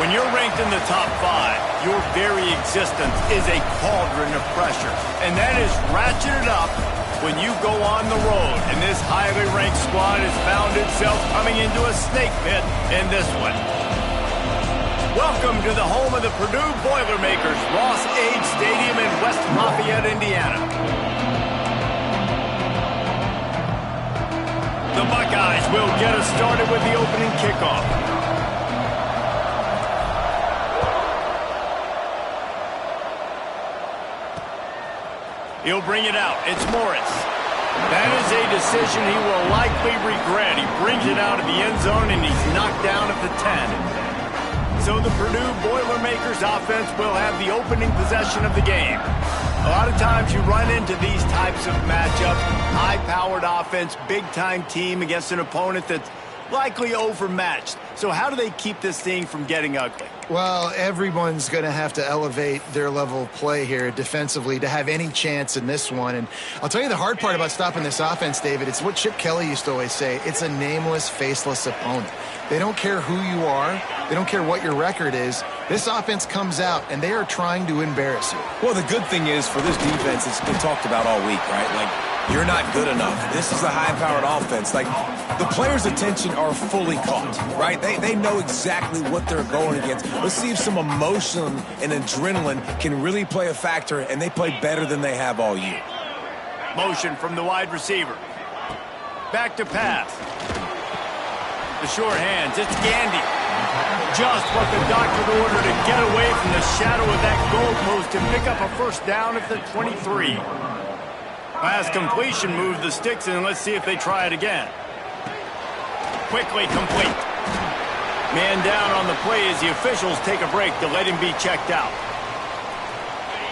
When you're ranked in the top 5, your very existence is a cauldron of pressure. And that is ratcheted up when you go on the road. And this highly ranked squad has found itself coming into a snake pit in this one. Welcome to the home of the Purdue Boilermakers, Ross-Ade Stadium in West Lafayette, Indiana. The Buckeyes will get us started with the opening kickoff. He'll bring it out. It's Morris. That is a decision he will likely regret. He brings it out of the end zone, and he's knocked down at the 10. So the Purdue Boilermakers offense will have the opening possession of the game. A lot of times you run into these types of matchups. High-powered offense, big-time team against an opponent that's likely overmatched. So how do they keep this thing from getting ugly? Well, everyone's going to have to elevate their level of play here defensively to have any chance in this one. And I'll tell you the hard part about stopping this offense, David, it's what Chip Kelly used to always say. It's a nameless, faceless opponent. They don't care who you are. They don't care what your record is. This offense comes out, and they are trying to embarrass you. Well, the good thing is for this defense, it's been talked about all week, right? Like, you're not good enough. This is a high-powered offense. Like, the players' attention are fully caught, right? They know exactly what they're going against. Let's see if some emotion and adrenaline can really play a factor, and they play better than they have all year. Motion from the wide receiver. Back to pass. The short hands. It's Gandy. Just what the doctor ordered to get away from the shadow of that goalpost and pick up a first down at the 23. Pass completion moves the sticks in. Let's see if they try it again. Quickly complete. Man down on the play as the officials take a break to let him be checked out.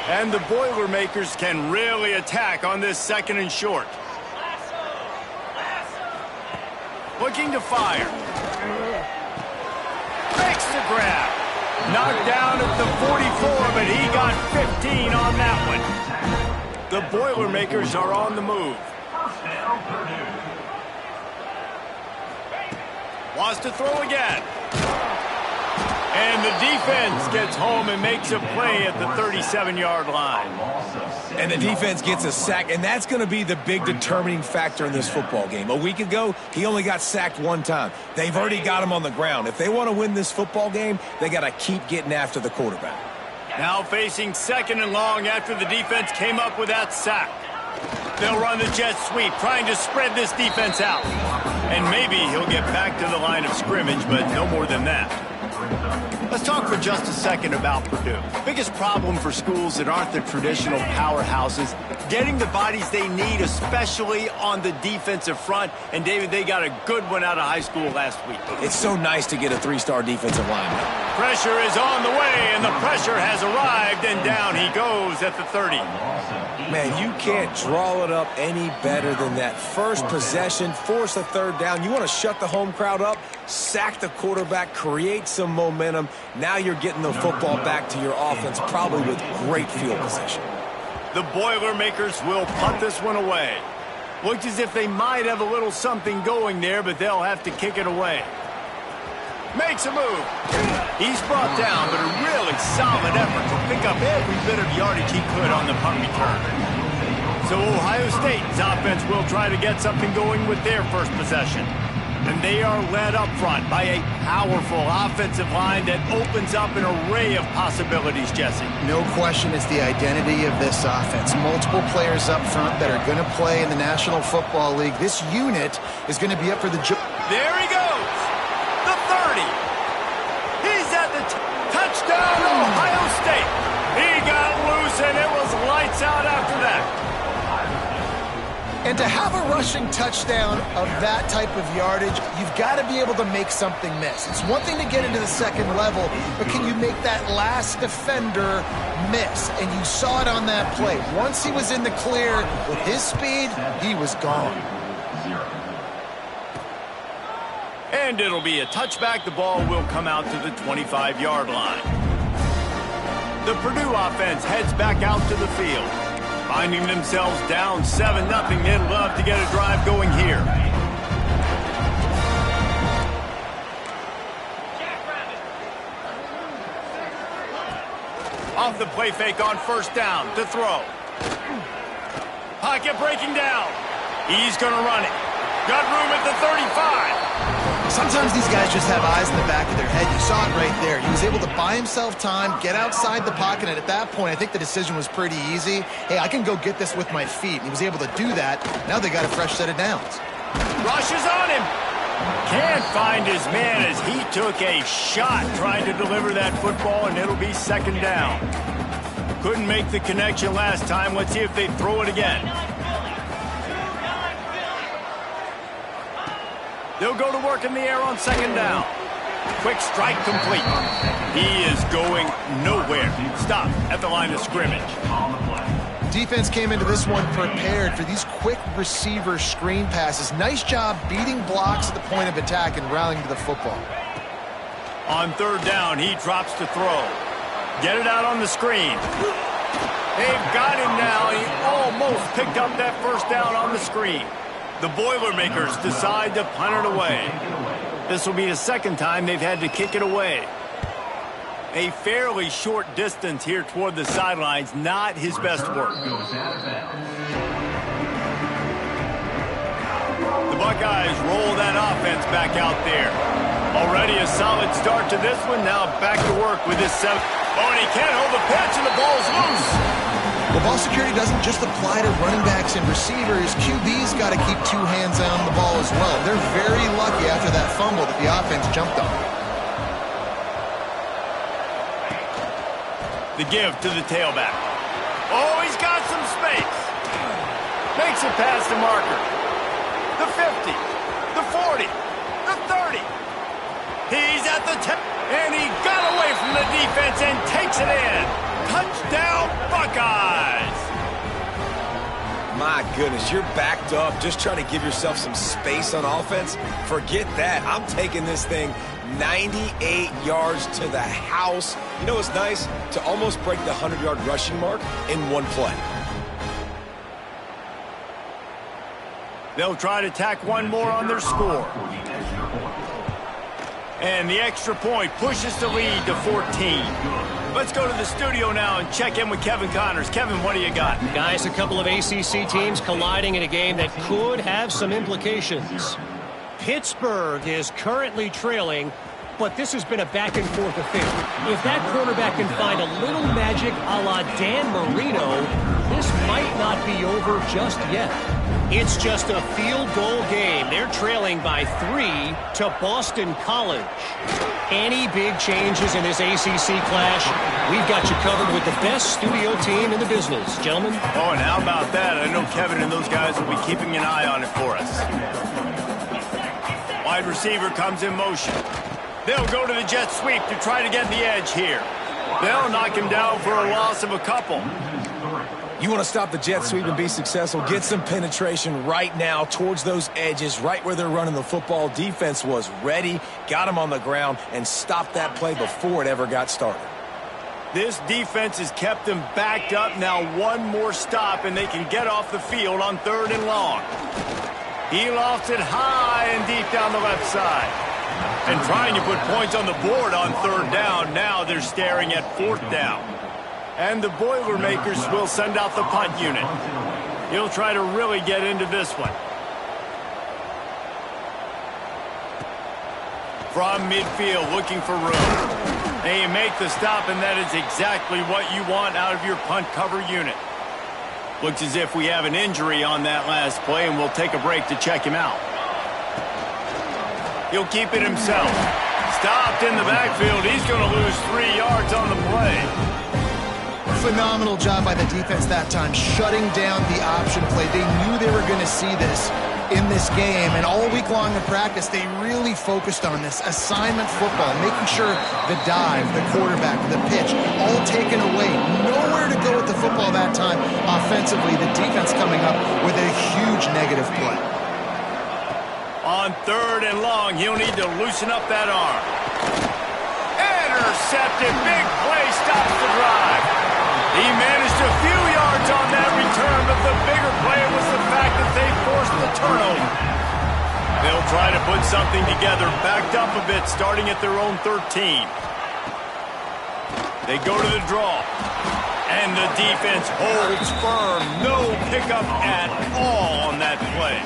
And the Boilermakers can really attack on this second and short. Looking to fire. Makes the grab. Knocked down at the 44, but he got 15 on that one. The Boilermakers are on the move. Wants to throw again. And the defense gets home and makes a play at the 37-yard line. And the defense gets a sack, and that's going to be the big determining factor in this football game. A week ago, he only got sacked one time. They've already got him on the ground. If they want to win this football game, they got to keep getting after the quarterback. Now facing second and long after the defense came up with that sack. They'll run the jet sweep, trying to spread this defense out. And maybe he'll get back to the line of scrimmage, but no more than that. Let's talk for just a second about Purdue. Biggest problem for schools that aren't the traditional powerhouses, getting the bodies they need, especially on the defensive front. And, David, they got a good one out of high school last week. It's so nice to get a 3-star defensive lineman. Pressure is on the way, and the pressure has arrived, and down he goes at the 30. Man, you can't draw it up any better than that. First possession, force a third down. You want to shut the home crowd up, sack the quarterback, create some momentum. Now you're getting the football back to your offense, probably with great field position. The Boilermakers will punt this one away. Looks as if they might have a little something going there, but they'll have to kick it away. Makes a move. He's brought down, but a really solid effort to pick up every bit of yardage he could on the punt return. So Ohio State's offense will try to get something going with their first possession. And they are led up front by a powerful offensive line that opens up an array of possibilities, Jesse. No question it's the identity of this offense. Multiple players up front that are going to play in the National Football League. This unit is going to be up for the job. There he goes. The 30. He's at the touchdown, Ohio State. He got loose, and it was lights out after that. And to have a rushing touchdown of that type of yardage, you've got to be able to make something miss. It's one thing to get into the second level, but can you make that last defender miss? And you saw it on that play. Once he was in the clear with his speed, he was gone. And it'll be a touchback. The ball will come out to the 25-yard line. The Purdue offense heads back out to the field. Finding themselves down 7-0, they'd love to get a drive going here. Off the play fake on first down to throw. Pocket breaking down. He's going to run it. Got room at the 35. Sometimes these guys just have eyes in the back of their head. You saw it right there. He was able to buy himself time, get outside the pocket, and at that point, I think the decision was pretty easy. Hey, I can go get this with my feet. And he was able to do that. Now they got a fresh set of downs. Rushes on him. Can't find his man as he took a shot trying to deliver that football, and it'll be second down. Couldn't make the connection last time. Let's see if they throw it again. They'll go to work in the air on second down. Quick strike complete. He is going nowhere. Stop at the line of scrimmage. Defense came into this one prepared for these quick receiver screen passes. Nice job beating blocks at the point of attack and rallying to the football. On third down, he drops to throw. Get it out on the screen. They've got him now. He almost picked up that first down on the screen. The Boilermakers decide to punt it away. This will be the second time they've had to kick it away. A fairly short distance here toward the sidelines, not his best work. The Buckeyes roll that offense back out there. Already a solid start to this one, now back to work with this seventh. Oh, and he can't hold the pitch, and the ball's loose. Well, ball security doesn't just apply to running backs and receivers. QB's got to keep two hands on the ball as well. They're very lucky after that fumble that the offense jumped on. The give to the tailback. Oh, he's got some space. Makes it past the marker. The 50, the 40, the 30. He's at the 10, and he got away from the defense and takes it in. Touchdown, Buckeyes! My goodness, you're backed up, just trying to give yourself some space on offense. Forget that. I'm taking this thing 98 yards to the house. You know what's nice? To almost break the 100-yard rushing mark in one play. They'll try to tack one more on their score. And the extra point pushes the lead to 14. Let's go to the studio now and check in with Kevin Connors. Kevin, what do you got? Guys, a couple of ACC teams colliding in a game that could have some implications. Pittsburgh is currently trailing, but this has been a back-and-forth affair. If that quarterback can find a little magic a la Dan Marino, this might not be over just yet. It's just a field goal game. They're trailing by 3 to Boston College. Any big changes in this ACC clash, we've got you covered with the best studio team in the business. Gentlemen? Oh, and how about that? I know Kevin and those guys will be keeping an eye on it for us. Wide receiver comes in motion. They'll go to the jet sweep to try to get the edge here. They'll knock him down for a loss of a couple. You want to stop the jet sweep and be successful, get some penetration right now towards those edges, right where they're running the football. Defense was ready, got him on the ground, and stopped that play before it ever got started. This defense has kept them backed up. Now one more stop, and they can get off the field on third and long. He lofts it high and deep down the left side. And trying to put points on the board on third down. Now they're staring at fourth down. And the Boilermakers will send out the punt unit. He'll try to really get into this one. From midfield, looking for room. They make the stop, and that is exactly what you want out of your punt cover unit. Looks as if we have an injury on that last play, and we'll take a break to check him out. He'll keep it himself. Stopped in the backfield. He's going to lose 3 yards on the play. Phenomenal job by the defense that time, shutting down the option play. They knew they were going to see this in this game, and all week long in practice, they really focused on this assignment football, making sure the dive, the quarterback, the pitch, all taken away. Nowhere to go with the football that time offensively. The defense coming up with a huge negative play. On third and long, he'll need to loosen up that arm. Intercepted. Big play stops the drive. He managed a few yards on that return, but the bigger play was the fact that they forced the turnover. They'll try to put something together, backed up a bit, starting at their own 13. They go to the draw. And the defense holds firm. No pickup at all on that play.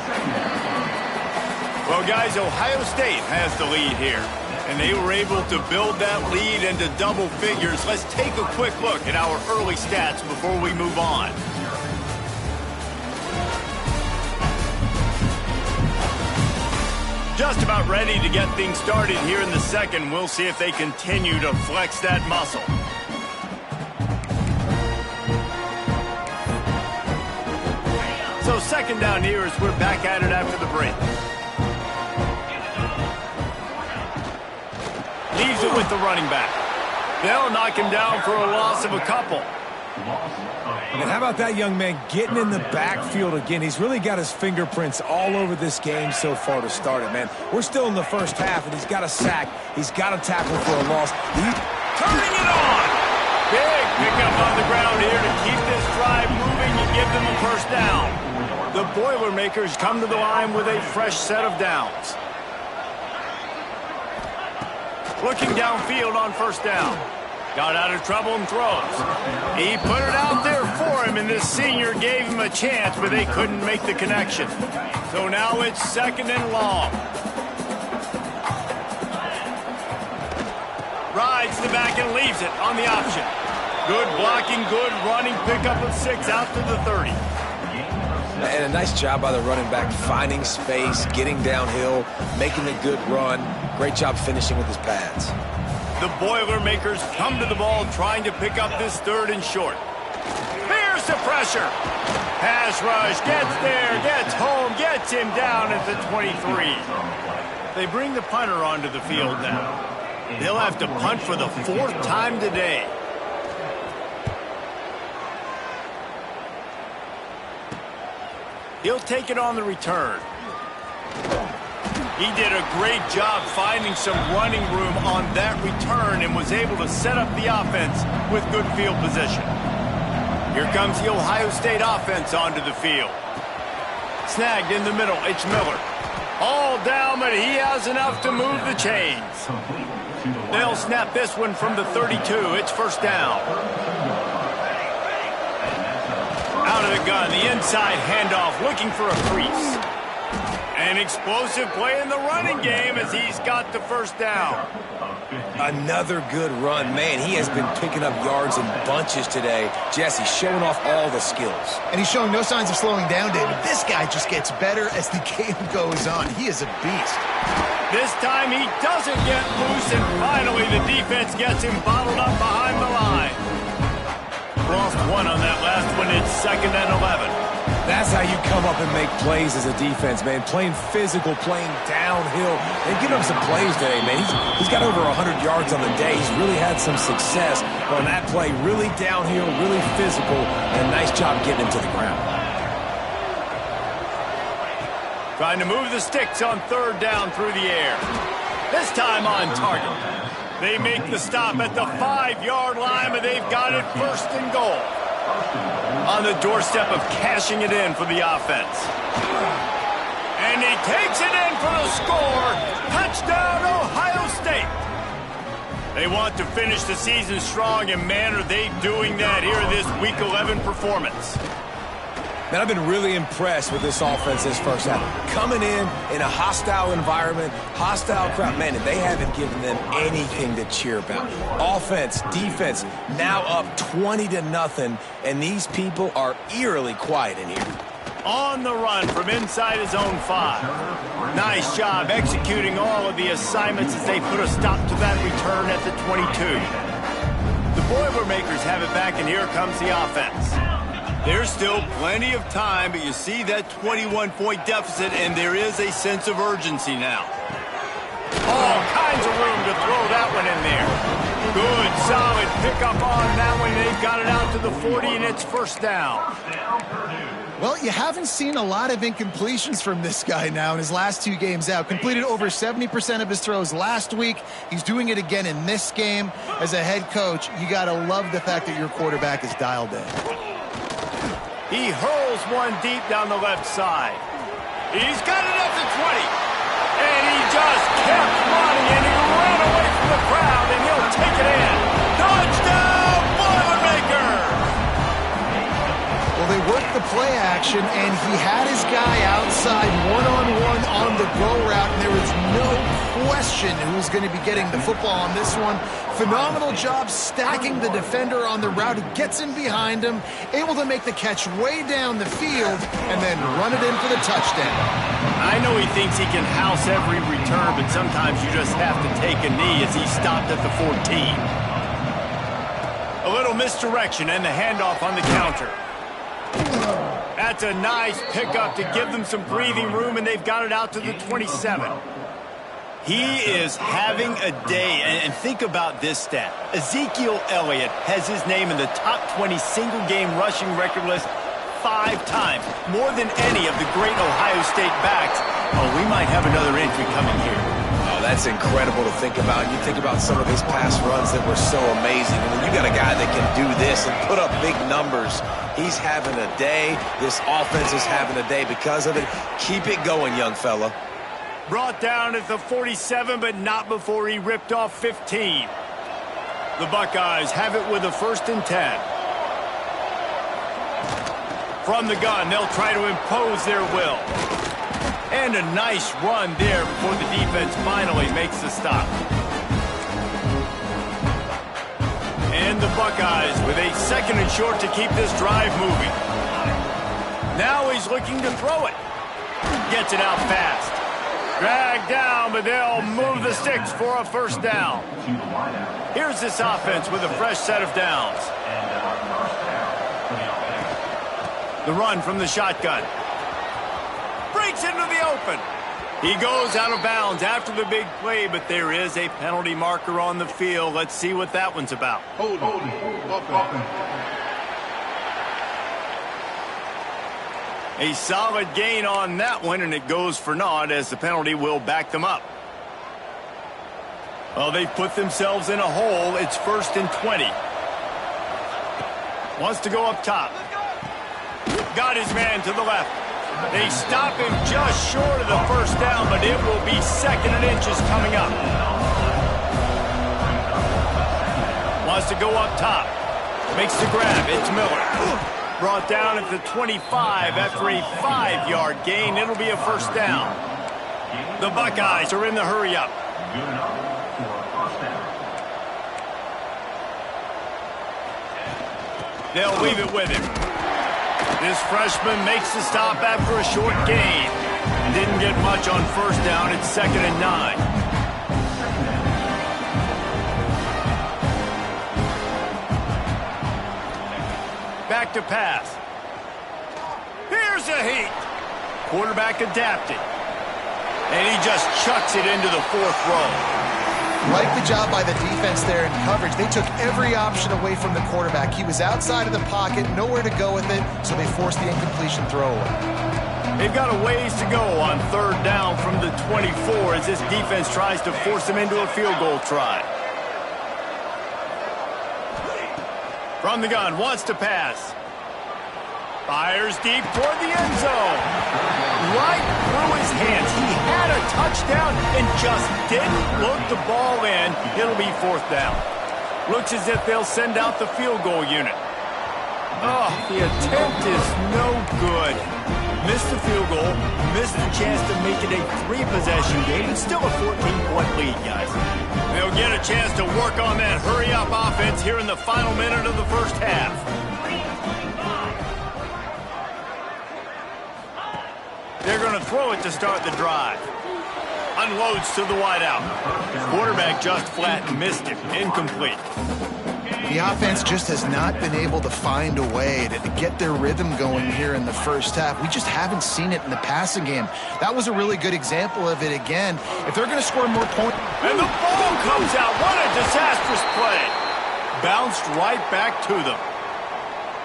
Well, guys, Ohio State has the lead here. And they were able to build that lead into double figures. Let's take a quick look at our early stats before we move on. Just about ready to get things started here in the second. We'll see if they continue to flex that muscle. So second down here as we're back at it after the break. Leaves it with the running back. They'll knock him down for a loss of a couple. And how about that young man getting in the backfield again? He's really got his fingerprints all over this game so far to start it, man. We're still in the first half, and he's got a sack. He's got a tackle for a loss. Turning it on! Big pickup on the ground here to keep this drive moving and give them a first down. The Boilermakers come to the line with a fresh set of downs. Looking downfield on first down. Got out of trouble and throws. He put it out there for him, and this senior gave him a chance, but they couldn't make the connection. So now it's second and long. Rides the back and leaves it on the option. Good blocking, good running, pickup of 6 out to the 30. And a nice job by the running back, finding space, getting downhill, making a good run. Great job finishing with his pads. The Boilermakers come to the ball trying to pick up this third and short. Here's the pressure. Pass rush, gets there, gets home, gets him down at the 23. They bring the punter onto the field now. They'll have to punt for the 4th time today. He'll take it on the return. He did a great job finding some running room on that return and was able to set up the offense with good field position. Here comes the Ohio State offense onto the field. Snagged in the middle, it's Miller. All down, but he has enough to move the chains. They'll snap this one from the 32. It's first down. Out of the gun, the inside handoff, looking for a crease. An explosive play in the running game as he's got the first down. Another good run. Man, he has been picking up yards in bunches today. Jesse showing off all the skills. And he's showing no signs of slowing down, David. This guy just gets better as the game goes on. He is a beast. This time he doesn't get loose, and finally the defense gets him bottled up behind the line. Lost one on that last one. It's second and 11. That's how you come up and make plays as a defense, man. Playing physical, playing downhill. They've given him some plays today, man. He's got over 100 yards on the day. He's really had some success on that play. Really downhill, really physical, and a nice job getting him to the ground. Trying to move the sticks on third down through the air. This time on target. They make the stop at the 5-yard line, but they've got it first and goal. On the doorstep of cashing it in for the offense. And he takes it in for the score. Touchdown, Ohio State. They want to finish the season strong, and man, are they doing that here in this Week 11 performance. Man, I've been really impressed with this offense this first half. Coming in a hostile environment, hostile crowd, man, and they haven't given them anything to cheer about. Offense, defense, now up 20-0, and these people are eerily quiet in here. On the run from inside his own 5. Nice job executing all of the assignments as they put a stop to that return at the 22. The Boilermakers have it back, and here comes the offense. There's still plenty of time, but you see that 21-point deficit, and there is a sense of urgency now. All kinds of room to throw that one in there. Good, solid pickup on that one. They've got it out to the 40, and it's first down. Well, you haven't seen a lot of incompletions from this guy now in his last 2 games out. Completed over 70% of his throws last week. He's doing it again in this game. As a head coach, you got to love the fact that your quarterback is dialed in. He hurls one deep down the left side. He's got it at the 20. And he just kept running, and he ran away from the crowd, and he'll take it in. Touchdown! worked the play action, and he had his guy outside one-on-one on the go route, and there was no question who's going to be getting the football on this one. Phenomenal job stacking the defender on the route. He gets in behind him, able to make the catch way down the field, and then run it in for the touchdown. I know he thinks he can house every return, but sometimes you just have to take a knee as he stopped at the 14. A little misdirection and the handoff on the counter. That's a nice pickup to give them some breathing room, and they've got it out to the 27. He is having a day, and think about this stat. Ezekiel Elliott has his name in the top 20 single-game rushing record list 5 times, more than any of the great Ohio State backs. Oh, we might have another entry coming here. Oh, that's incredible to think about. You think about some of his pass runs that were so amazing. I mean, you got a guy that can do this and put up big numbers. He's having a day. This offense is having a day because of it. Keep it going, young fella. Brought down at the 47, but not before he ripped off 15. The Buckeyes have it with a 1st and 10. From the gun, they'll try to impose their will. And a nice run there before the defense finally makes the stop. And the Buckeyes with a 2nd and short to keep this drive moving. Now he's looking to throw it. Gets it out fast. Dragged down, but they'll move the sticks for a 1st down. Here's this offense with a fresh set of downs. The run from the shotgun. Breaks into the open. He goes out of bounds after the big play, but there is a penalty marker on the field. Let's see what that one's about. Hold on. A solid gain on that one, and it goes for naught as the penalty will back them up. Well, they've put themselves in a hole. It's 1st and 20. Wants to go up top. Got his man to the left. They stop him just short of the 1st down, but it will be 2nd and inches coming up. Wants to go up top. Makes the grab. It's Miller. Brought down at the 25 after a 5-yard gain. It'll be a 1st down. The Buckeyes are in the hurry-up. They'll leave it with him. This freshman makes the stop after a short gain. Didn't get much on 1st down. It's 2nd and 9. Back to pass. Here's a heat. Quarterback adapted. And he just chucks it into the 4th row. Like the job by the defense there in coverage. They took every option away from the quarterback. He was outside of the pocket, nowhere to go with it, so they forced the incompletion throwaway. They've got a ways to go on 3rd down from the 24 as this defense tries to force them into a field goal try. From the gun, wants to pass. Fires deep toward the end zone. Right through his hands. He had a touchdown and just didn't look the ball in. It'll be 4th down. Looks as if they'll send out the field goal unit. Oh, the attempt is no good. Missed the field goal, missed the chance to make it a 3-possession game. It's still a 14-point lead, guys. They'll get a chance to work on that hurry-up offense here in the final minute of the 1st half. They're going to throw it to start the drive. Unloads to the wideout. Quarterback just flat missed it. Incomplete. The offense just has not been able to find a way to get their rhythm going here in the 1st half. We just haven't seen it in the passing game. That was a really good example of it again. If they're going to score more points... And the ball comes out. What a disastrous play. Bounced right back to them.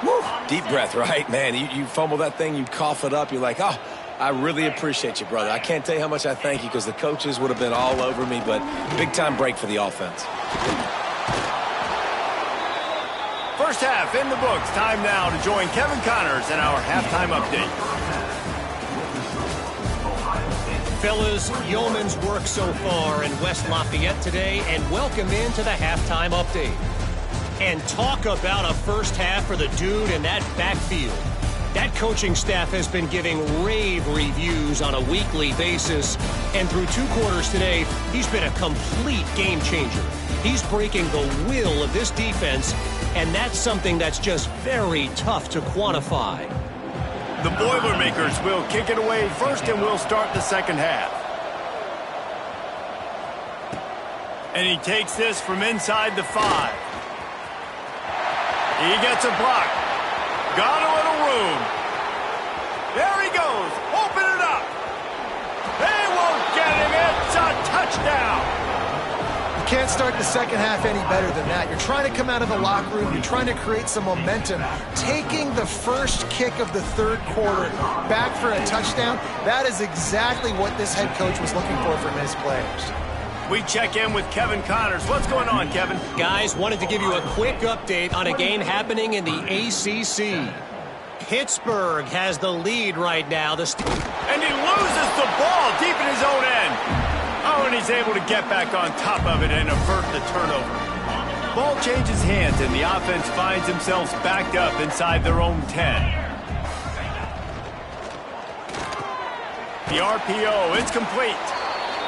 Woo. Deep breath, right? Man, you fumble that thing, you cough it up, you're like, oh, I really appreciate you, brother. I can't tell you how much I thank you because the coaches would have been all over me, but big-time break for the offense. 1st half in the books. Time now to join Kevin Connors in our halftime update. Fellas, yeoman's work so far in West Lafayette today, and welcome into the halftime update. And talk about a 1st half for the dude in that backfield. That coaching staff has been giving rave reviews on a weekly basis. And through 2 quarters today, he's been a complete game changer. He's breaking the will of this defense, and that's something that's just very tough to quantify. The Boilermakers will kick it away first, and we'll start the second half. And he takes this from inside the 5. He gets a block. Got a little room. There he goes. Open it up. They won't get him. It's a touchdown. You can't start the second half any better than that. You're trying to come out of the locker room. You're trying to create some momentum. Taking the first kick of the 3rd quarter back for a touchdown, that is exactly what this head coach was looking for from his players. We check in with Kevin Connors. What's going on, Kevin? Guys, wanted to give you a quick update on a game happening in the ACC. Pittsburgh has the lead right now. And he loses the ball deep in his own end. Oh, and he's able to get back on top of it and avert the turnover. Ball changes hands, and the offense finds themselves backed up inside their own 10. The RPO, it's complete.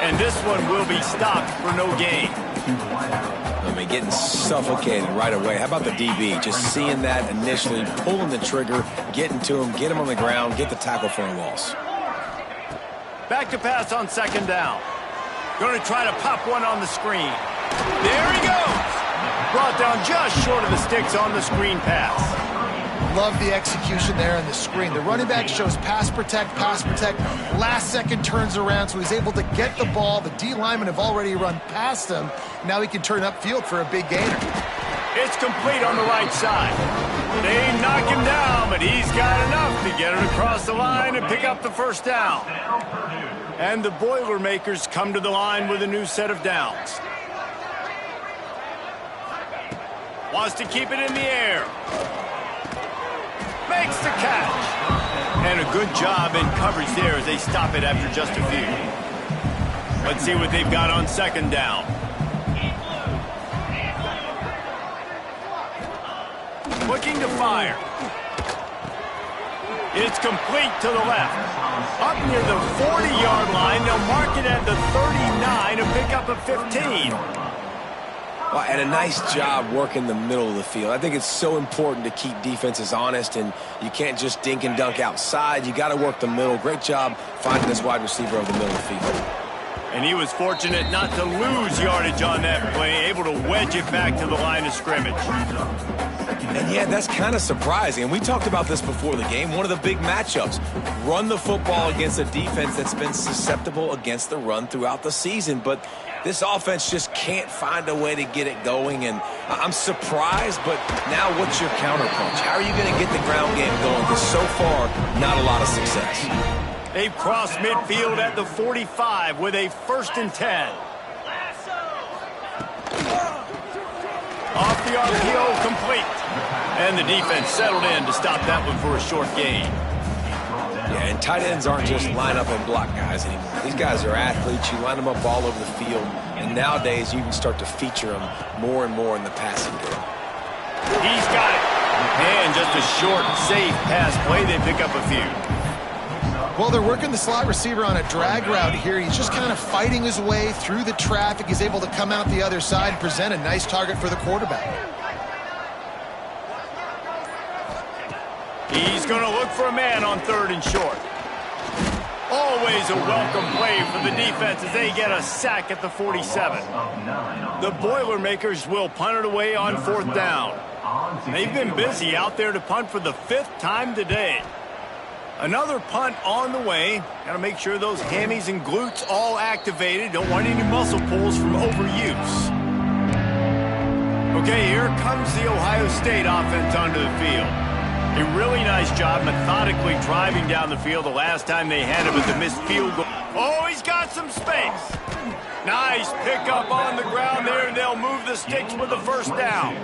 And this one will be stopped for no gain. I mean, getting suffocated right away. How about the DB? Just seeing that initially, pulling the trigger, getting to him, get him on the ground, get the tackle for a loss. Back to pass on 2nd down. Going to try to pop one on the screen. There he goes. Brought down just short of the sticks on the screen pass. Love the execution there on the screen. The running back shows pass protect. Last second turns around, so he's able to get the ball. The D linemen have already run past him. Now he can turn upfield for a big gainer. It's complete on the right side. They knock him down, but he's got enough to get it across the line and pick up the 1st down. And the Boilermakers come to the line with a new set of downs. Wants to keep it in the air. Makes the catch. And a good job in coverage there as they stop it after just a few. Let's see what they've got on 2nd down. Looking to fire. It's complete to the left. Up near the 40-yard line, they'll mark it at the 39 and pick up a 15. Well, and a nice job working the middle of the field. I think it's so important to keep defenses honest, and you can't just dink and dunk outside. You got to work the middle. Great job finding this wide receiver over the middle of the field. And he was fortunate not to lose yardage on that play, able to wedge it back to the line of scrimmage. And yeah, that's kind of surprising. And we talked about this before the game. One of the big matchups. Run the football against a defense that's been susceptible against the run throughout the season. But this offense just can't find a way to get it going. And I'm surprised, but now what's your counterpunch? How are you going to get the ground game going? Because so far, not a lot of success. They've crossed midfield at the 45 with a 1st and 10. Off the RPO, complete. And the defense settled in to stop that one for a short gain. Yeah, and tight ends aren't just line up and block guys anymore. These guys are athletes. You line them up all over the field. And nowadays, you can start to feature them more and more in the passing game. He's got it. And just a short, safe pass play. They pick up a few. Well, they're working the slot receiver on a drag route here. He's just kind of fighting his way through the traffic. He's able to come out the other side and present a nice target for the quarterback. He's going to look for a man on 3rd and short. Always a welcome play for the defense as they get a sack at the 47. The Boilermakers will punt it away on 4th down. They've been busy out there to punt for the 5th time today. Another punt on the way. Got to make sure those hammies and glutes all activated. Don't want any muscle pulls from overuse. Okay, here comes the Ohio State offense onto the field. A really nice job methodically driving down the field the last time they had him at the missed field goal. Oh, he's got some space. Nice pickup on the ground there, and they'll move the sticks with the 1st down.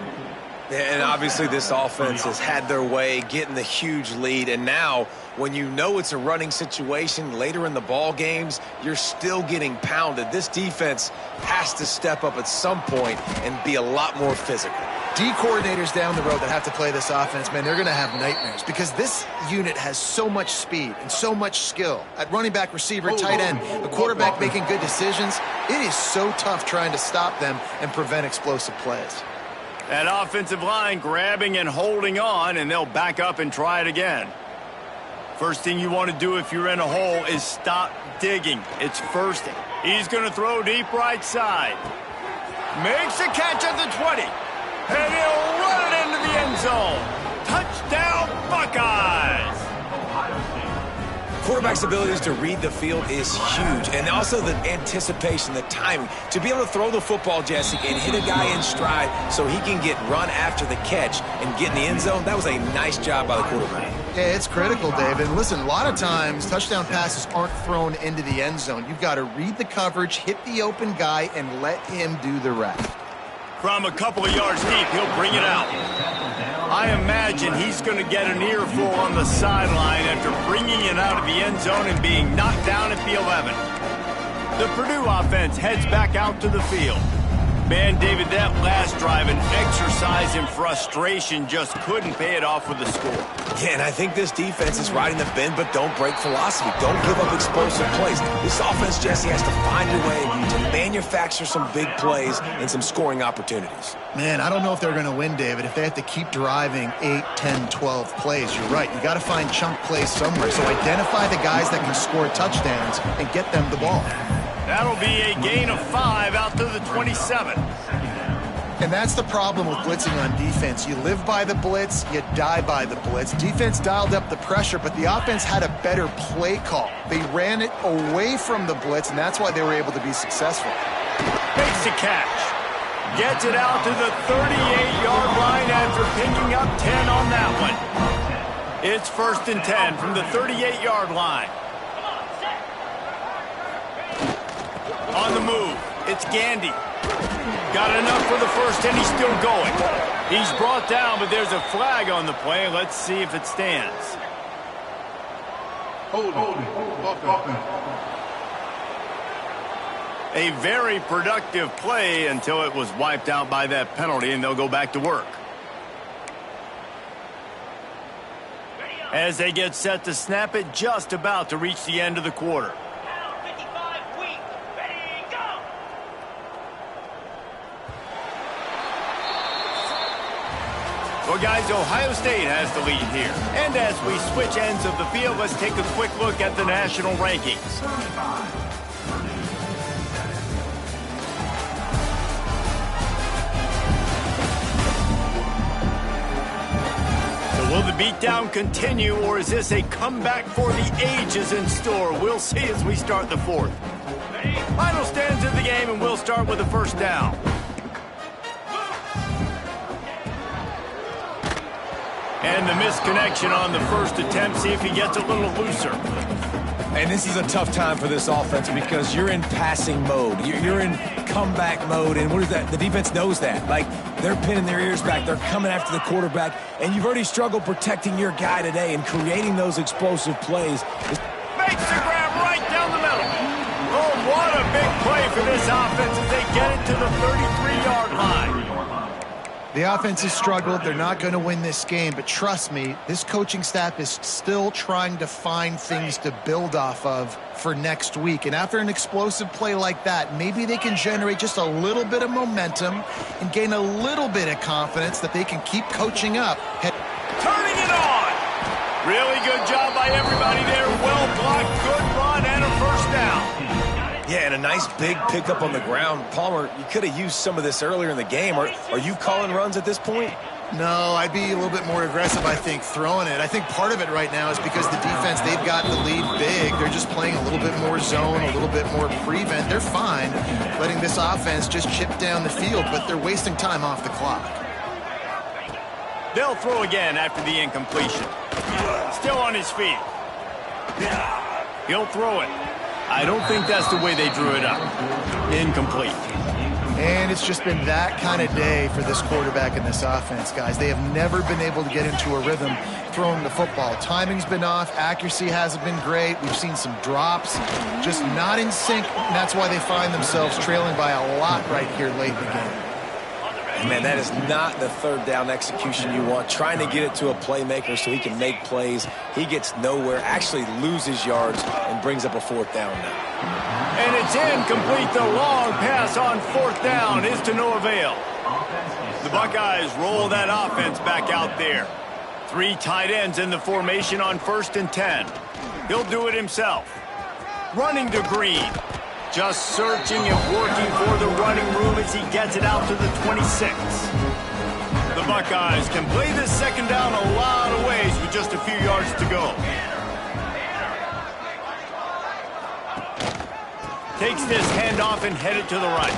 And obviously this offense has had their way, getting the huge lead. And now, when you know it's a running situation later in the ball games, you're still getting pounded. This defense has to step up at some point and be a lot more physical. D coordinators down the road that have to play this offense, man, they're going to have nightmares because this unit has so much speed and so much skill. At running back, receiver, tight end, the quarterback making good decisions, it is so tough trying to stop them and prevent explosive plays. That offensive line grabbing and holding on, and they'll back up and try it again. First thing you want to do if you're in a hole is stop digging. It's first. He's going to throw deep right side. Makes a catch at the 20. And he'll run it into the end zone. Touchdown, Buckeyes! Quarterback's abilities to read the field is huge, and also the anticipation, the timing. To be able to throw the football, Jesse, and hit a guy in stride so he can get run after the catch and get in the end zone, that was a nice job by the quarterback. Yeah, it's critical, David. Listen, a lot of times touchdown passes aren't thrown into the end zone. You've got to read the coverage, hit the open guy, and let him do the rest. From a couple of yards deep, he'll bring it out. I imagine he's going to get an earful on the sideline after bringing it out of the end zone and being knocked down at the 11. The Purdue offense heads back out to the field. Man, David, that last drive, an exercise in frustration, just couldn't pay it off with the score. Yeah, and I think this defense is riding the bend but don't break philosophy. Don't give up explosive plays. This offense, Jesse, has to find a way to manufacture some big plays and some scoring opportunities. Man, I don't know if they're going to win, David, if they have to keep driving 8, 10, 12 plays. You're right. You got to find chunk plays somewhere. So identify the guys that can score touchdowns and get them the ball. That'll be a gain of 5 out to the 27. And that's the problem with blitzing on defense. You live by the blitz, you die by the blitz. Defense dialed up the pressure, but the offense had a better play call. They ran it away from the blitz, and that's why they were able to be successful. Makes a catch. Gets it out to the 38-yard line after picking up 10 on that one. It's 1st and 10 from the 38-yard line. On the move, it's Gandy. Got enough for the first, and he's still going. He's brought down, but there's a flag on the play. Let's see if it stands. Hold offense. A very productive play until it was wiped out by that penalty, and they'll go back to work. As they get set to snap it, just about to reach the end of the quarter. Well, guys, Ohio State has the lead here. And as we switch ends of the field, let's take a quick look at the national rankings. So will the beatdown continue, or is this a comeback for the ages in store? We'll see as we start the fourth. Final stands of the game, and we'll start with the first down. And the misconnection on the first attempt. See if he gets a little looser. And this is a tough time for this offense because you're in passing mode. You're in comeback mode. And what is that? The defense knows that. Like, they're pinning their ears back. They're coming after the quarterback. And you've already struggled protecting your guy today and creating those explosive plays. Makes the grab right down the middle. Oh, what a big play for this offense as they get it to the 33-yard line. The offense has struggled. They're not going to win this game, but trust me, this coaching staff is still trying to find things to build off of for next week. And after an explosive play like that, maybe they can generate just a little bit of momentum and gain a little bit of confidence that they can keep coaching up. Turning it on. Really good job by everybody there. Well blocked, good run, and a first down. Yeah, and a nice big pickup on the ground. Palmer, you could have used some of this earlier in the game. Are you calling runs at this point? No, I'd be a little bit more aggressive, I think, throwing it. I think part of it right now is because the defense, they've got the lead big. They're just playing a little bit more zone, a little bit more prevent. They're fine letting this offense just chip down the field, but they're wasting time off the clock. They'll throw again after the incompletion. Still on his feet. He'll throw it. I don't think that's the way they drew it up. Incomplete. And it's just been that kind of day for this quarterback and this offense, guys. They have never been able to get into a rhythm throwing the football. Timing's been off. Accuracy hasn't been great. We've seen some drops, just not in sync. And that's why they find themselves trailing by a lot right here late in the game. And man, that is not the third down execution you want. Trying to get it to a playmaker so he can make plays. He gets nowhere, actually loses yards, and brings up a fourth down now. And it's incomplete. The long pass on fourth down is to no avail. The Buckeyes roll that offense back out there. 3 tight ends in the formation on 1st and 10. He'll do it himself. Running to Green. Just searching and working for the running room as he gets it out to the 26. The Buckeyes can play this second down a lot of ways with just a few yards to go. Takes this handoff and headed to the right.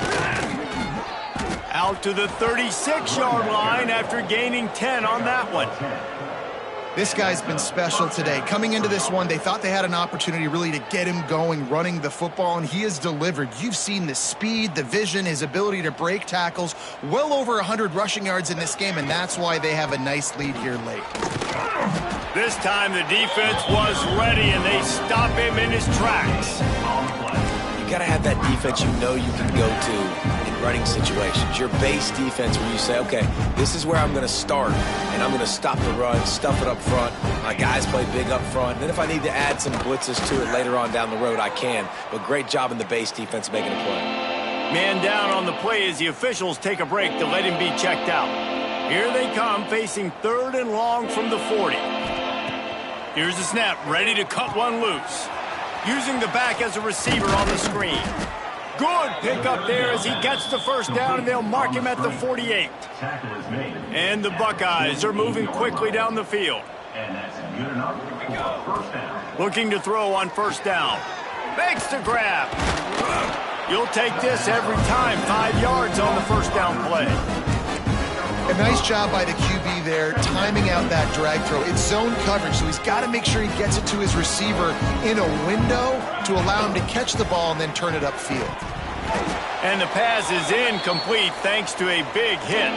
Out to the 36-yard line after gaining 10 on that one. This guy's been special today. Coming into this one, they thought they had an opportunity really to get him going, running the football, and he has delivered. You've seen the speed, the vision, his ability to break tackles, well over 100 rushing yards in this game, and that's why they have a nice lead here late. This time the defense was ready, and they stop him in his tracks. You got to have that defense you know you can go to in running situations. Your base defense where you say, okay, this is where I'm going to start, and I'm going to stop the run, stuff it up front. My guys play big up front. And then if I need to add some blitzes to it later on down the road, I can. But great job in the base defense making a play. Man down on the play as the officials take a break to let him be checked out. Here they come, facing 3rd and long from the 40. Here's the snap, ready to cut one loose. Using the back as a receiver on the screen. Good pick up there as he gets the first down, and they'll mark him at the 48. And the Buckeyes are moving quickly down the field. Looking to throw on 1st down. Makes the grab. You'll take this every time. 5 yards on the 1st down play. A nice job by the QB there, timing out that drag throw. It's zone coverage, so he's got to make sure he gets it to his receiver in a window to allow him to catch the ball and then turn it upfield. And the pass is incomplete thanks to a big hit.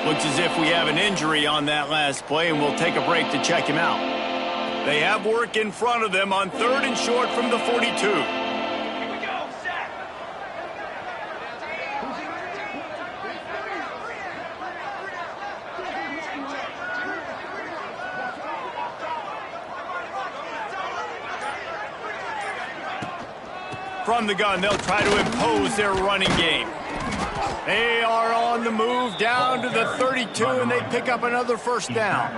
Looks as if we have an injury on that last play, and we'll take a break to check him out. They have work in front of them on 3rd and short from the 42. From the gun, they'll try to impose their running game. They are on the move down to the 32, and they pick up another 1st down.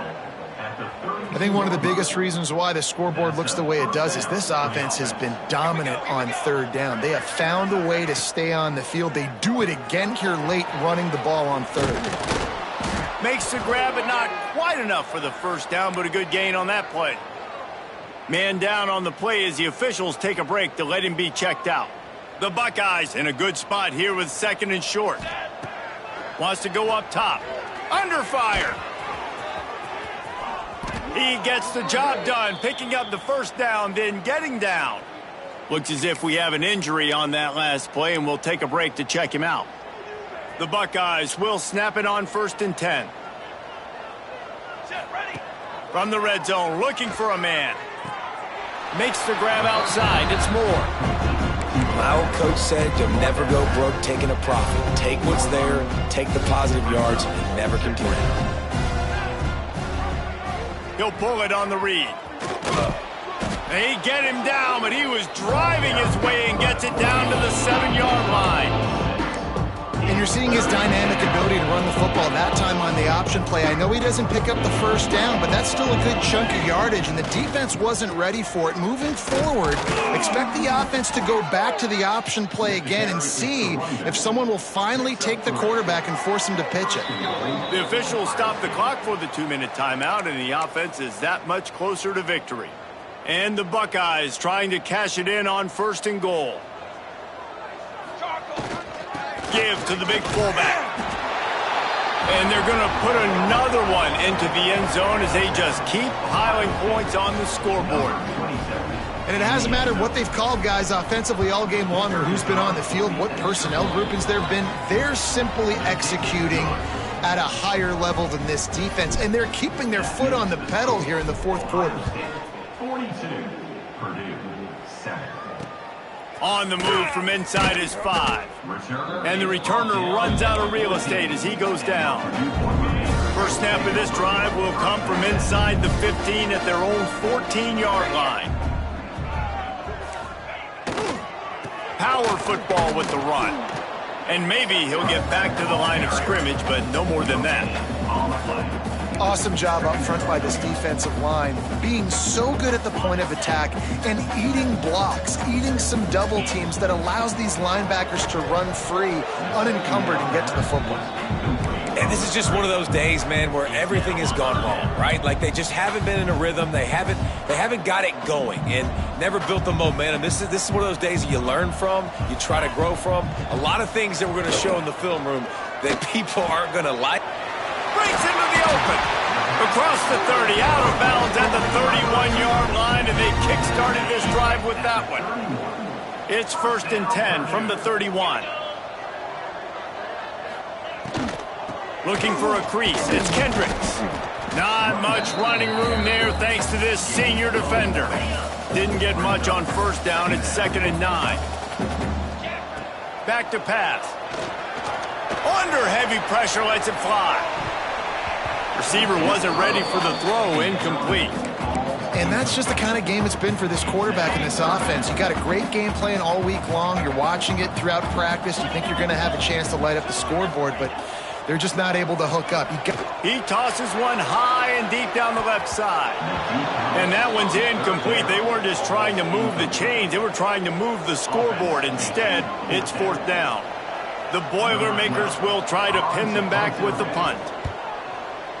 I think one of the biggest reasons why the scoreboard looks the way it does is this offense has been dominant on 3rd down. They have found a way to stay on the field. They do it again here late, running the ball on 3rd. Makes the grab, but not quite enough for the 1st down, but a good gain on that play. Man down on the play as the officials take a break to let him be checked out. The Buckeyes in a good spot here with 2nd and short. Wants to go up top. Under fire. He gets the job done, picking up the 1st down, then getting down. Looks as if we have an injury on that last play, and we'll take a break to check him out. The Buckeyes will snap it on 1st and 10. From the red zone, looking for a man. Makes the grab outside. It's Moore. My old coach said you'll never go broke taking a profit. Take what's there, take the positive yards, and never complain. He'll pull it on the read. They get him down, but he was driving his way and gets it down to the 7-yard line. And you're seeing his dynamic ability to run the football, that time on the option play. I know he doesn't pick up the 1st down, but that's still a good chunk of yardage, and the defense wasn't ready for it. Moving forward, expect the offense to go back to the option play again and see if someone will finally take the quarterback and force him to pitch it. The officials stop the clock for the 2-minute timeout, and the offense is that much closer to victory. And the Buckeyes trying to cash it in on 1st and goal. Give to the big fullback. And they're going to put another one into the end zone as they just keep piling points on the scoreboard. And it hasn't mattered what they've called guys offensively all game long or who's been on the field, what personnel groupings there have been. They're simply executing at a higher level than this defense, and they're keeping their foot on the pedal here in the 4th quarter. 42, Purdue, 7. On the move from inside his 5. And the returner runs out of real estate as he goes down. First snap of this drive will come from inside the 15 at their own 14-yard line. Power football with the run. And maybe he'll get back to the line of scrimmage, but no more than that. Awesome job up front by this defensive line, being so good at the point of attack and eating blocks, eating some double teams that allows these linebackers to run free, unencumbered, and get to the football. And this is just one of those days, man, where everything has gone wrong, right? Like they just haven't been in a rhythm. They haven't got it going and never built the momentum. This is one of those days that you learn from, you try to grow from. A lot of things that we're going to show in the film room that people aren't going to like. Breaks into the open. Across the 30, out of bounds at the 31-yard line, and they kick-started this drive with that one. It's 1st and 10 from the 31. Looking for a crease. It's Kendricks. Not much running room there thanks to this senior defender. Didn't get much on first down. It's 2nd and 9. Back to pass. Under heavy pressure, lets it fly. Receiver wasn't ready for the throw, incomplete. And that's just the kind of game it's been for this quarterback in this offense. You got a great game plan all week long. You're watching it throughout practice. You think you're going to have a chance to light up the scoreboard, but they're just not able to hook up. He tosses one high and deep down the left side. And that one's incomplete. They weren't just trying to move the chains. They were trying to move the scoreboard. Instead, it's 4th down. The Boilermakers will try to pin them back with the punt.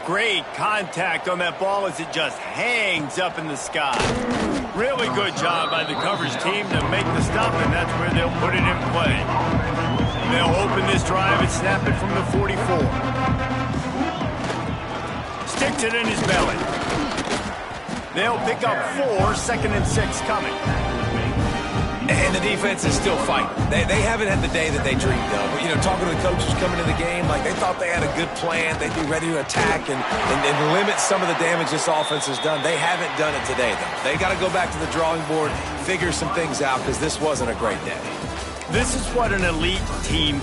Great contact on that ball as it just hangs up in the sky. Really good job by the coverage team to make the stop, and that's where they'll put it in play. They'll open this drive and snap it from the 44. Sticks it in his belly. They'll pick up 4, 2nd and 6 coming. And the defense is still fighting. They haven't had the day that they dreamed of. But, you know, talking to the coaches coming to the game, like they thought they had a good plan. They'd be ready to attack and limit some of the damage this offense has done. They haven't done it today, though. They got to go back to the drawing board, figure some things out, because this wasn't a great day. This is what an elite team